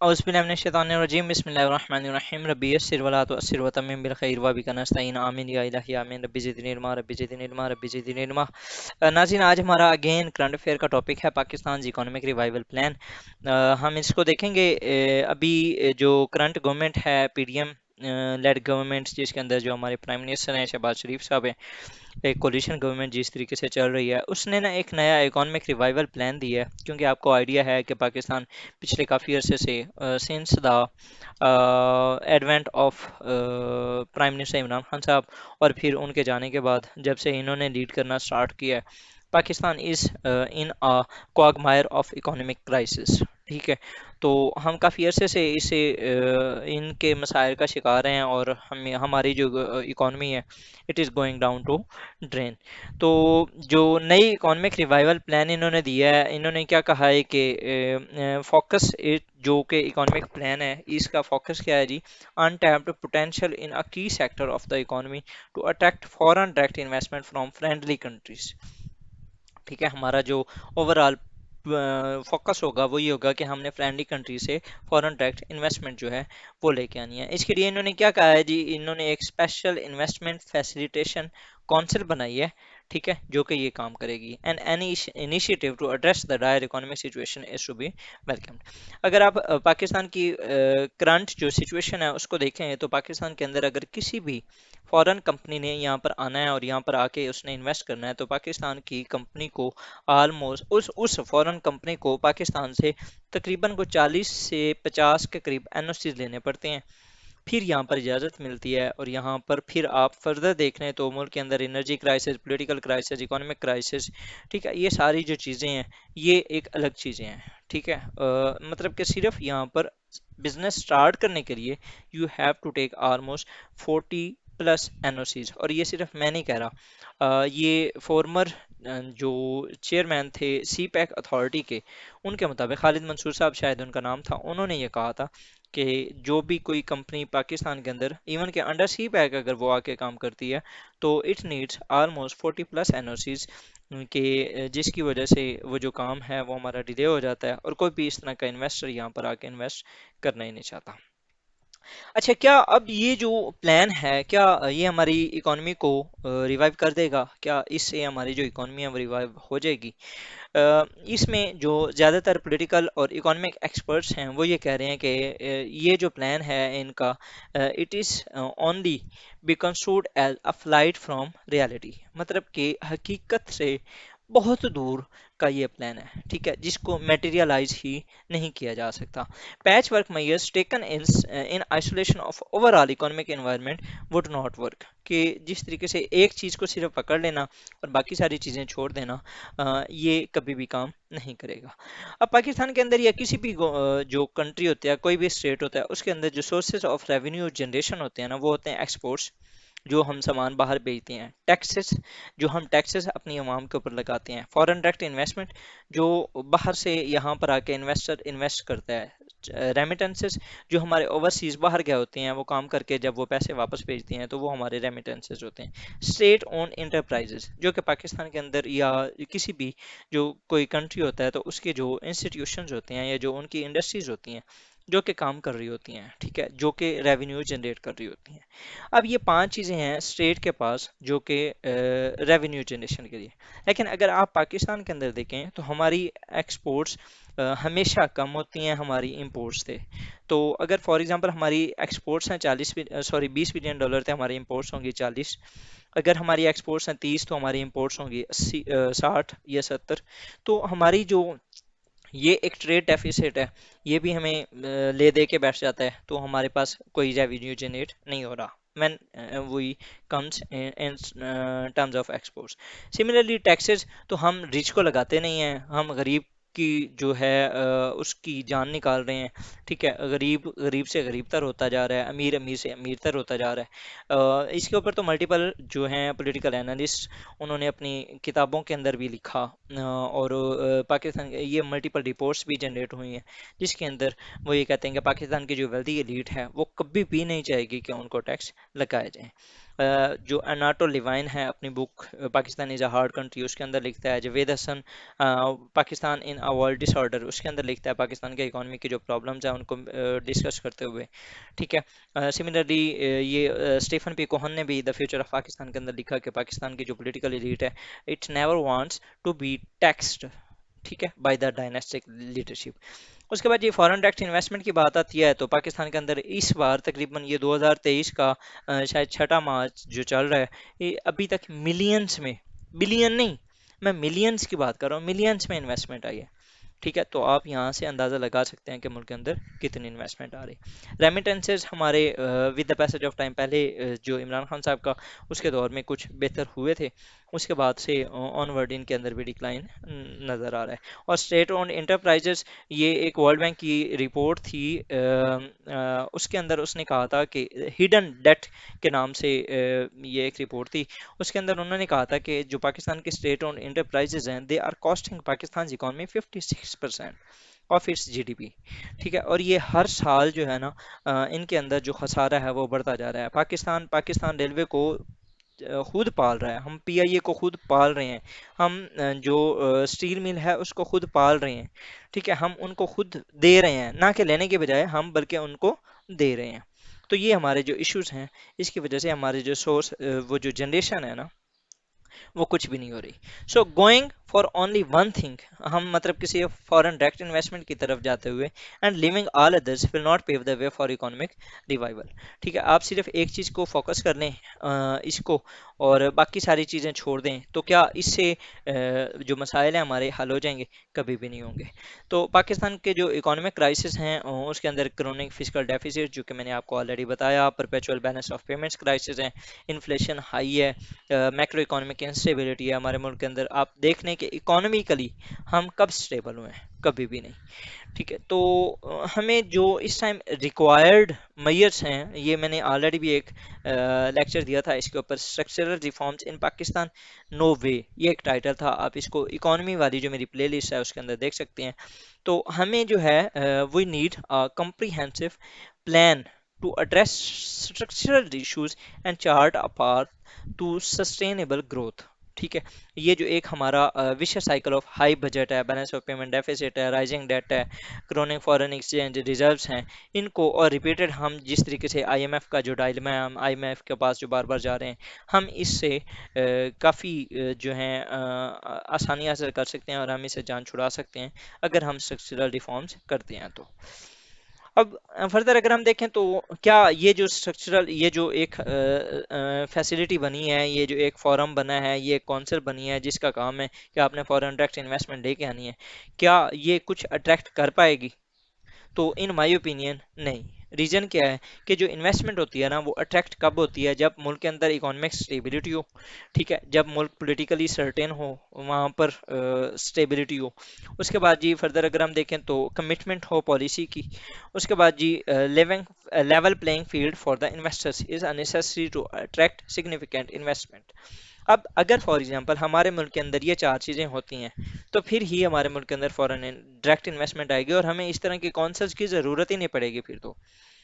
أعوذ بالله من الشيطان الرجيم بسم الله الرحمن الرحيم ربي يسر ولا تؤسر وتمم بالخير وبك نستعين آمين या इलाही आमीन रब्बी ज़िदनी इल्मा रब्बी ज़िदनी इल्मा रब्बी ज़िदनी इल्मा। नाज़रीन, आज हमारा अगेन करंट अफेयर का टॉपिक है पाकिस्तान इकोनॉमिक रिवाइवल प्लान। हम इसको देखेंगे। अभी जो करंट गवर्नमेंट है पीडीएम लेड गवर्नमेंट, जिसके अंदर जो हमारे प्राइम मिनिस्टर हैं शहबाज शरीफ साहब हैं, एक कोलिशन गवर्नमेंट जिस तरीके से चल रही है, उसने ना एक नया इकोनॉमिक रिवाइवल प्लान दिया है। क्योंकि आपको आइडिया है कि पाकिस्तान पिछले काफ़ी अरसे से since the advent of prime minister Imran Khan साहब, और फिर उनके जाने के बाद जब से इन्होंने लीड करना स्टार्ट किया है, Pakistan is in a quagmire of economic crisis. ठीक है, तो हम काफ़ी अरसे से इसे इनके मसाइल का शिकार हैं, और हम हमारी जो इकॉनमी है it is going down to drain. तो जो नई इकोनॉमिक रिवाइवल प्लान इन्होंने दिया है, इन्होंने क्या कहा है कि फोकस जो कि इकोनॉमिक प्लान है इसका फोकस क्या है जी, untapped potential in a key sector of the economy to attract foreign direct investment from friendly countries. ठीक है, हमारा जो ओवरऑल फोकस होगा वो ये होगा कि हमने फ्रेंडली कंट्री से फॉरेन डायरेक्ट इन्वेस्टमेंट जो है वो लेके आनी है। इसके लिए इन्होंने क्या कहा है जी, इन्होंने एक स्पेशल इन्वेस्टमेंट फैसिलिटेशन काउंसिल बनाई है। ठीक है, जो कि ये काम करेगी, and any initiative to address the dire economic situation is to be welcomed. अगर आप पाकिस्तान की करंट जो सिचुएशन है उसको देखें, तो पाकिस्तान के अंदर अगर किसी भी फॉरेन कंपनी ने यहाँ पर आना है और यहाँ पर आके उसने इन्वेस्ट करना है, तो पाकिस्तान की कंपनी को ऑलमोस्ट उस फॉरेन कंपनी को पाकिस्तान से तकरीबन को 40 से 50 के करीब एनओसीज लेने पड़ते हैं, फिर यहाँ पर इजाज़त मिलती है। और यहाँ पर फिर आप फर्दर देख लें तो मुल्क के अंदर energy crisis, political crisis, economic crisis, ठीक है, ये सारी जो चीज़ें हैं ये एक अलग चीज़ें हैं। ठीक है, मतलब कि सिर्फ यहाँ पर बिजनेस स्टार्ट करने के लिए you have to take almost 40 plus NOCs. और ये सिर्फ मैं नहीं कह रहा, ये फॉर्मर जो चेयरमैन थे सी पैक अथॉरिटी के, उनके मुताबिक खालिद मंसूर साहब शायद उनका नाम था, उन्होंने ये कहा था कि जो भी कोई कंपनी पाकिस्तान के अंदर इवन के अंडर सी पैक अगर वो आके काम करती है, तो it needs almost 40 plus NOCs के, जिसकी वजह से वो जो काम है वो हमारा डिले हो जाता है, और कोई भी इस तरह का इन्वेस्टर यहाँ पर आके इन्वेस्ट करना ही नहीं चाहता। अच्छा, क्या अब ये जो प्लान है, क्या ये हमारी इकोनॉमी को रिवाइव कर देगा? क्या इससे हमारी जो इकोनॉमी है वो रिवाइव हो जाएगी? इसमें जो ज़्यादातर पॉलिटिकल और इकोनॉमिक एक्सपर्ट्स हैं वो ये कह रहे हैं कि ये जो प्लान है इनका, it is only be construed as a flight from reality, मतलब कि हकीकत से बहुत दूर का ये प्लान है। ठीक है, जिसको मटेरियलाइज ही नहीं किया जा सकता। Patch work measures taken in isolation of overall economic environment would not work, कि जिस तरीके से एक चीज़ को सिर्फ पकड़ लेना और बाकी सारी चीज़ें छोड़ देना, ये कभी भी काम नहीं करेगा। अब पाकिस्तान के अंदर या किसी भी जो कंट्री होती है, कोई भी स्टेट होता है, उसके अंदर जो सोर्सेज ऑफ रेवेन्यू जनरेशन होते हैं ना, वो होते हैं एक्सपोर्ट्स, जो हम सामान बाहर भेजते हैं, टैक्सेस, जो हम टैक्सेस अपनी आवाम के ऊपर लगाते हैं, फॉरेन डायरेक्ट इन्वेस्टमेंट, जो बाहर से यहाँ पर आके इन्वेस्टर इन्वेस्ट करता है, रेमिटेंसेस, जो हमारे ओवरसीज बाहर गए होते हैं वो काम करके जब वो पैसे वापस भेजते हैं तो वो हमारे रेमिटेंसेस होते हैं। स्टेट ओन इंटरप्राइजेस, जो कि पाकिस्तान के अंदर या किसी भी जो कोई कंट्री होता है तो उसके जो इंस्टीट्यूशंस होते हैं या जो उनकी इंडस्ट्रीज होती हैं जो कि काम कर रही होती हैं, ठीक है, जो कि रेवेन्यू जनरेट कर रही होती हैं। अब ये 5 चीज़ें हैं स्टेट के पास जो कि रेवेन्यू जनरेशन के लिए। लेकिन अगर आप पाकिस्तान के अंदर देखें तो हमारी एक्सपोर्ट्स हमेशा कम होती हैं हमारी इंपोर्ट्स से। तो अगर फॉर एग्जांपल हमारी एक्सपोर्ट्स हैं 20 बिलियन डॉलर थे, हमारी इंपोर्ट्स होंगी 40। अगर हमारी एक्सपोर्ट्स हैं 30 तो हमारी इंपोर्ट्स होंगी 80, 60 या 70। तो हमारी जो ये एक ट्रेड डेफिसिट है, ये भी हमें ले दे के बैठ जाता है, तो हमारे पास कोई रेवेन्यू जनरेट नहीं हो रहा when we comes in terms of exports. Similarly taxes, तो हम रिच को लगाते नहीं हैं, हम गरीब की जो है उसकी जान निकाल रहे हैं। ठीक है, गरीब गरीब से गरीबतर होता जा रहा है, अमीर अमीर से अमीरतर होता जा रहा है। इसके ऊपर तो मल्टीपल जो हैं पॉलिटिकल एनालिस्ट, उन्होंने अपनी किताबों के अंदर भी लिखा, और पाकिस्तान ये मल्टीपल रिपोर्ट्स भी जनरेट हुई हैं जिसके अंदर वो ये कहते हैं कि पाकिस्तान की जो वेल्दी एलीट है वो कभी भी नहीं चाहेगी कि उनको टैक्स लगाया जाए। جو اناٹو لیوائن ہے اپنی بک پاکستان از اے ہارڈ کنٹری اس کے اندر لکھتا ہے، جوید حسن پاکستان ان اے ورلڈ ڈس آرڈر اس کے اندر لکھتا ہے پاکستان کے اکانومی کی جو پرابلمز ہیں ان کو ڈسکس کرتے ہوئے، ٹھیک ہے۔ سملرلی یہ اسٹیفن پی کوہن نے بھی دا فیوچر آف پاکستان کے اندر لکھا کہ پاکستان کی جو پولیٹیکل ایلیٹ ہے it never wants to be taxed, ٹھیک ہے، بائی دا ڈائناسٹک لیڈرشپ۔ اس کے بعد یہ فارن ڈائریکٹ انویسٹمنٹ کی بات آتی ہے تو پاکستان کے اندر اس بار تقریباً یہ 2023 کا شاید چھٹا مارچ جو چل رہا ہے، یہ ابھی تک ملینز میں، بلین نہیں، میں ملینز کی بات کر رہا ہوں، ملینز میں انویسٹمنٹ آئی ہے، ٹھیک ہے۔ تو آپ یہاں سے اندازہ لگا سکتے ہیں کہ ملک کے اندر کتنی انویسٹمنٹ آ رہی ہے۔ ریمیٹنسز ہمارے with the passage of time پہلے جو عمران خان صاحب کا اس کے دور میں کچھ بہتر ہوئے تھے، اس کے بعد سے آن ورڈ ان کے اندر بھی ڈکلائن نظر آ رہا ہے۔ اور اسٹیٹ اونڈ انٹرپرائزز، یہ ایک ورلڈ بینک کی رپورٹ تھی، اس کے اندر اس نے کہا تھا کہ ہڈن ڈیٹ کے نام سے یہ ایک رپورٹ تھی، اس کے اندر انہوں نے کہا تھا کہ جو پاکستان کے اسٹیٹ اونڈ انٹرپرائزز ہیں they are costing Pakistan economy 56% of its G D P, ٹھیک ہے۔ اور یہ ہر سال جو ہے نا ان کے اندر جو خسارہ ہے وہ بڑھتا جا رہا ہے۔ پاکستان ریلوے کو خود پال رہا ہے، ہم پی آئی اے کو خود پال رہے ہیں، ہم جو اسٹیل مل ہے اس کو خود پال رہے ہیں، ٹھیک ہے، ہم ان کو خود دے رہے ہیں، نہ کہ لینے کے بجائے ہم بلکہ ان کو دے رہے ہیں۔ تو یہ ہمارے جو ایشوز ہیں اس کی وجہ سے ہمارے جو سورس وہ جو جنریشن ہے نا وہ کچھ بھی نہیں ہو رہی۔ So going for only one thing, ہم مطلب کسی فارن ڈائریکٹ انویسٹمنٹ کی طرف جاتے ہوئے and leaving all others will not pave the way for economic revival, ٹھیک ہے۔ آپ صرف ایک چیز کو فوکس کر لیں اس کو اور باقی ساری چیزیں چھوڑ دیں تو کیا اس سے جو مسائل ہیں ہمارے حل ہو جائیں گے؟ کبھی بھی نہیں ہوں گے۔ تو پاکستان کے جو اکانومک کرائسس ہیں اس کے اندر کرونک فسکل ڈیفیسٹ جو کہ میں نے آپ کو آلریڈی بتایا، perpetual balance of payments crisis ہیں، انفلیشن ہائی ہے، میکرو اکانومک انسٹیبلٹی ہے ہمارے ملک کے اندر۔ آپ دیکھ لیں کہ اکانومیکلی ہم کب اسٹیبل ہوئے ہیں؟ کبھی بھی نہیں، ٹھیک ہے۔ تو ہمیں جو اس ٹائم ریکوائرڈ میئرس ہیں، یہ میں نے آلریڈی بھی ایک لیکچر دیا تھا اس کے اوپر، اسٹرکچرل ریفارمز ان پاکستان نو وے، یہ ایک ٹائٹل تھا، آپ اس کو اکانومی والی جو میری پلے لسٹ ہے اس کے اندر دیکھ سکتے ہیں۔ تو ہمیں جو ہے we need comprehensive plan to address structural issues and chart a path to sustainable growth, ٹھیک ہے۔ یہ جو ایک ہمارا vicious cycle of high budget ہے، بیلنس آف پیمنٹ ڈیفیسٹ ہے، رائزنگ ڈیٹ ہے، کرونک فارن ایکسچینج ریزروز ہیں، ان کو اور ریپیٹڈ ہم جس طریقے سے آئی ایم ایف کا جو ڈائلما ہے، ہم آئی ایم ایف کے پاس جو بار بار جا رہے ہیں، ہم اس سے کافی جو ہیں آسانی حاصل کر سکتے ہیں اور ہم اسے جان چھڑا سکتے ہیں اگر ہم اسٹرکچرل ریفارمز کرتے ہیں تو۔ اب فردر اگر ہم دیکھیں تو کیا یہ جو اسٹرکچرل، یہ جو ایک فیسلٹی بنی ہے، یہ جو ایک فورم بنا ہے، یہ ایک کونسل بنی ہے جس کا کام ہے کہ آپ نے فورن ڈائریکٹ انویسٹمنٹ لے کے آنی ہے، کیا یہ کچھ اٹریکٹ کر پائے گی؟ تو ان مائی اوپینین نہیں۔ ریزن کیا ہے کہ جو انویسٹمنٹ ہوتی ہے نا وہ اٹریکٹ کب ہوتی ہے؟ جب ملک کے اندر اکانومک اسٹیبلٹی ہو، ٹھیک ہے، جب ملک پولیٹیکلی سرٹین ہو، وہاں پر اسٹیبلٹی ہو۔ اس کے بعد جی فردر اگر ہم دیکھیں تو کمٹمنٹ ہو پالیسی کی۔ اس کے بعد جی level playing field for the investors is a necessary to attract significant investment. اب اگر فار ایگزامپل ہمارے ملک کے اندر یہ چار چیزیں ہوتی ہیں تو پھر ہی ہمارے ملک کے اندر فورن ڈائریکٹ انویسٹمنٹ آئے گی اور ہمیں اس طرح کی کونسلز کی ضرورت ہی نہیں پڑے گی پھر تو،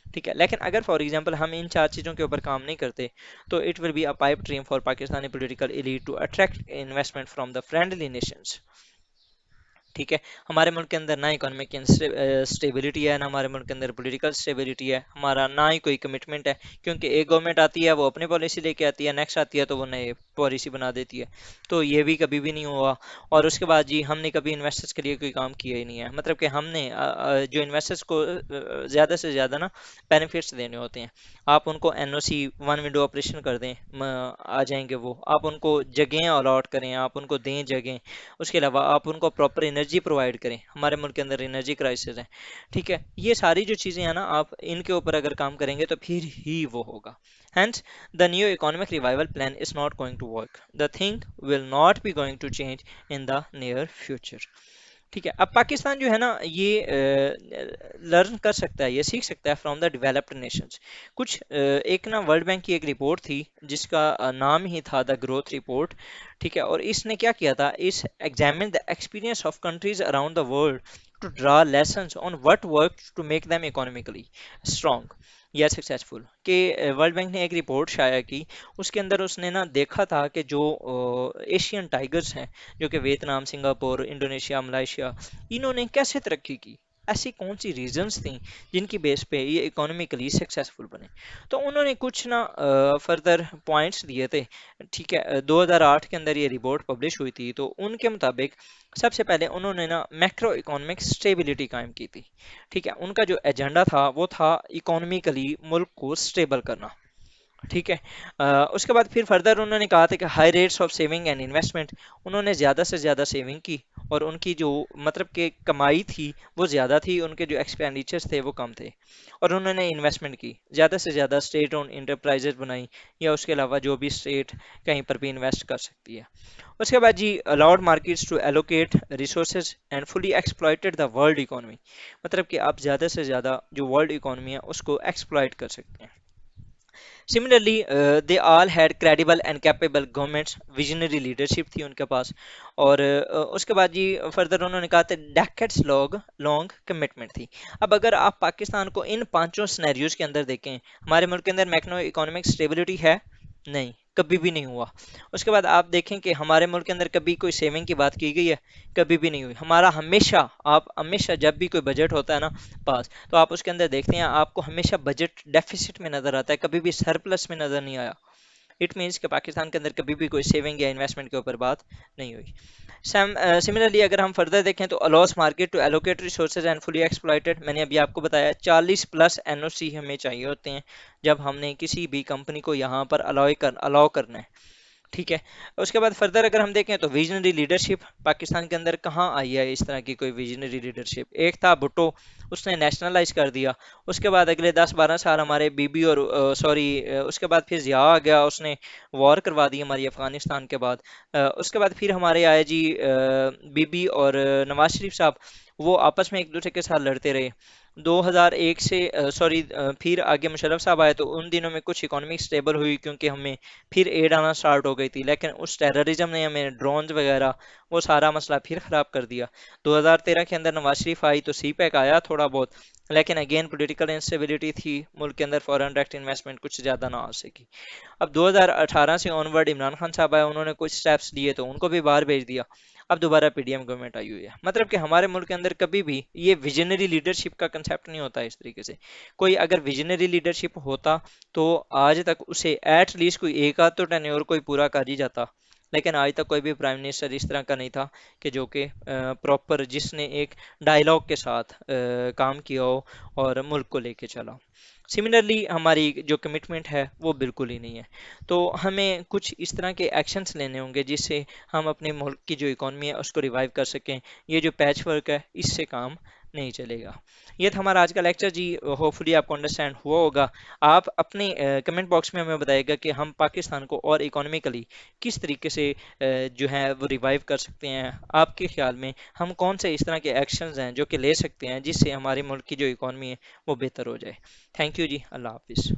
ٹھیک ہے۔ لیکن اگر فار ایگزامپل ہم ان چار چیزوں کے اوپر کام نہیں کرتے تو it will be a pipe dream for Pakistani political elite to attract investment from the friendly nations, ٹھیک ہے۔ ہمارے ملک کے اندر نہ اکانومک اسٹیبلٹی ہے، نہ ہمارے ملک کے اندر پولیٹیکل اسٹیبلٹی ہے، ہمارا نہ ہی کوئی کمٹمنٹ ہے، کیونکہ ایک گورنمنٹ آتی ہے وہ اپنی پالیسی لے کے آتی ہے، نیکسٹ آتی ہے تو وہ نئے پالیسی بنا دیتی ہے، تو یہ بھی کبھی بھی نہیں ہوا۔ اور اس کے بعد جی ہم نے کبھی انویسٹرز کے لیے کوئی کام کیا ہی نہیں ہے، مطلب کہ ہم نے جو انویسٹرز کو زیادہ سے زیادہ نا بینیفٹس دینے ہوتے ہیں، آپ ان کو این او سی ون ونڈو آپریشن کر دیں، آ جائیں گے وہ، آپ ان کو جگہیں الاٹ کریں، آپ ان کو دیں جگہیں، اس کے علاوہ آپ ان کو پراپر انرجی پرووائڈ کریں، ہمارے ملک کے اندر انرجی کرائسس ہے، ٹھیک ہے۔ یہ ساری جو چیزیں ہیں نا آپ ان کے اوپر اگر کام کریں گے تو پھر ہی وہ ہوگا۔ Hence the new economic revival plan is not going to work, the thing will not be going to change in the near future, ٹھیک ہے۔ اب پاکستان جو ہے نا یہ لرن کر سکتا ہے، یہ سیکھ سکتا ہے فرام دا ڈیولپڈ نیشنز۔ کچھ ایک نا ورلڈ بینک کی ایک رپورٹ تھی جس کا نام ہی تھا دا گروتھ رپورٹ، ٹھیک ہے، اور اس نے کیا کیا تھا، اس examine the experience of countries around the world to draw lessons on what worked to make them economically strong या सक्सेसफुल कि वर्ल्ड बैंक ने एक रिपोर्ट शाया की। उसके अंदर उसने ना देखा था कि जो एशियन टाइगर्स हैं, जो कि वियतनाम, सिंगापुर, इंडोनेशिया, मलेशिया, इन्होंने कैसे तरक्की की, ऐसी कौन सी रीजंस थी जिनकी बेस पे ये इकोनॉमिकली सक्सेसफुल बने। तो उन्होंने कुछ ना फर्दर पॉइंट्स दिए थे। ठीक है, 2008 के अंदर ये रिपोर्ट पब्लिश हुई थी। तो उनके मुताबिक सबसे पहले उन्होंने ना मैक्रो इकोनॉमिक स्टेबिलिटी कायम की थी। ठीक है, उनका जो एजेंडा था वो था इकोनॉमिकली मुल्क को स्टेबल करना। ठीक है, उसके बाद फिर फर्दर उन्होंने कहा था कि high rates of saving and investment, उन्होंने ज़्यादा से ज़्यादा सेविंग की और उनकी जो मतलब कि कमाई थी वो ज़्यादा थी, उनके जो एक्सपेंडिचर्स थे वो कम थे। और उन्होंने इन्वेस्टमेंट की, ज़्यादा से ज़्यादा स्टेट ओन इंटरप्राइजेज बनाई, या उसके अलावा जो भी स्टेट कहीं पर भी इन्वेस्ट कर सकती है। उसके बाद जी allowed markets to allocate resources and fully exploited the world economy, मतलब कि आप ज़्यादा से ज़्यादा जो वर्ल्ड इकोनॉमी है उसको एक्सप्लॉइट कर सकते हैं। Similarly, they all had credible and capable governments, visionary leadership थी उनके पास। और उसके बाद जी फर्दर उन्होंने कहा था डेकेड्स लॉन्ग कमिटमेंट थी। अब अगर आप पाकिस्तान को इन पांचों सिनेरियोज के अंदर देखें, हमारे मुल्क के अंदर मैक्रो इकोनॉमिक स्टेबिलिटी है नहीं, कभी भी नहीं हुआ। उसके बाद आप देखें कि हमारे मुल्क के अंदर कभी कोई सेविंग की बात की गई है, कभी भी नहीं हुई। हमारा हमेशा, आप हमेशा जब भी कोई बजट होता है ना पास, तो आप उसके अंदर देखते हैं आपको हमेशा बजट डेफिसिट में नजर आता है, कभी भी सरप्लस में नजर नहीं आया। इट मीन्स कि पाकिस्तान के अंदर कभी भी कोई सेविंग या इन्वेस्टमेंट के ऊपर बात नहीं हुई। सिमिलरली अगर हम फर्दर देखें तो allows market to allocate resources and fully exploited, मैंने अभी आपको बताया 40 प्लस एनओसी हमें चाहिए होते हैं जब हमने किसी भी कंपनी को यहाँ पर अलाउ करना है। ठीक है, उसके बाद फर्दर अगर हम देखें तो विजनरी लीडरशिप पाकिस्तान के अंदर कहाँ आई है, इस तरह की कोई विजनरी लीडरशिप। एक था भुट्टो, उसने नेशनलाइज कर दिया। उसके बाद अगले 10-12 साल हमारे बीबी और सॉरी उसके बाद फिर जिया आ गया, उसने वॉर करवा दी हमारी अफगानिस्तान के बाद। उसके बाद फिर हमारे आए जी बीबी और नवाज शरीफ साहब, वो आपस में एक दूसरे के साथ लड़ते रहे। 2001 से फिर आगे मुशर्रफ साहब आए तो उन दिनों में कुछ इकोनॉमिक स्टेबल हुई, क्योंकि हमें फिर एड आना स्टार्ट हो गई थी। लेकिन उस टेररिज्म ने हमें ड्रोन्स वगैरह वो सारा मसला फिर ख़राब कर दिया। 2013 के अंदर नवाज शरीफ आई तो सी पैक आया थोड़ा बहुत, लेकिन अगेन पॉलिटिकल इंस्टेबिलिटी थी मुल्क के अंदर, फॉरेन डायरेक्ट इन्वेस्टमेंट कुछ ज़्यादा ना आ सकी। अब 2018 से ऑनवर्ड इमरान खान साहब आए, उन्होंने कुछ स्टेप्स लिए तो उनको भी बाहर भेज दिया। अब दोबारा पीडीएम गवर्नमेंट आई हुई है। मतलब कि हमारे मुल्क के अंदर कभी भी ये विजनरी लीडरशिप का कंसेप्ट नहीं होता है इस तरीके से। कोई अगर विजनरी लीडरशिप होता तो आज तक उसे एट लीस्ट कोई एक आध तो टेन्योर कोई पूरा कर ही जाता। लेकिन आज तक कोई भी प्राइम मिनिस्टर इस तरह का नहीं था कि जो कि प्रॉपर, जिसने एक डायलॉग के साथ काम किया हो और मुल्क को लेके चला। सिमिलरली हमारी जो कमिटमेंट है वो बिल्कुल ही नहीं है। तो हमें कुछ इस तरह के एक्शंस लेने होंगे जिससे हम अपने मुल्क की जो इकॉनमी है उसको रिवाइव कर सकें। ये जो पैच वर्क है इससे काम नहीं चलेगा। ये था हमारा आज का लेक्चर जी, होपफुली आपको अंडरस्टैंड हुआ होगा। आप अपने कमेंट बॉक्स में हमें बताइएगा कि हम पाकिस्तान को और इकोनॉमिकली किस तरीके से जो है वो रिवाइव कर सकते हैं। आपके ख्याल में हम कौन से इस तरह के एक्शंस हैं जो कि ले सकते हैं जिससे हमारे मुल्क की जो इकॉनमी है वो बेहतर हो जाए। थैंक यू जी, अल्लाह हाफिज़।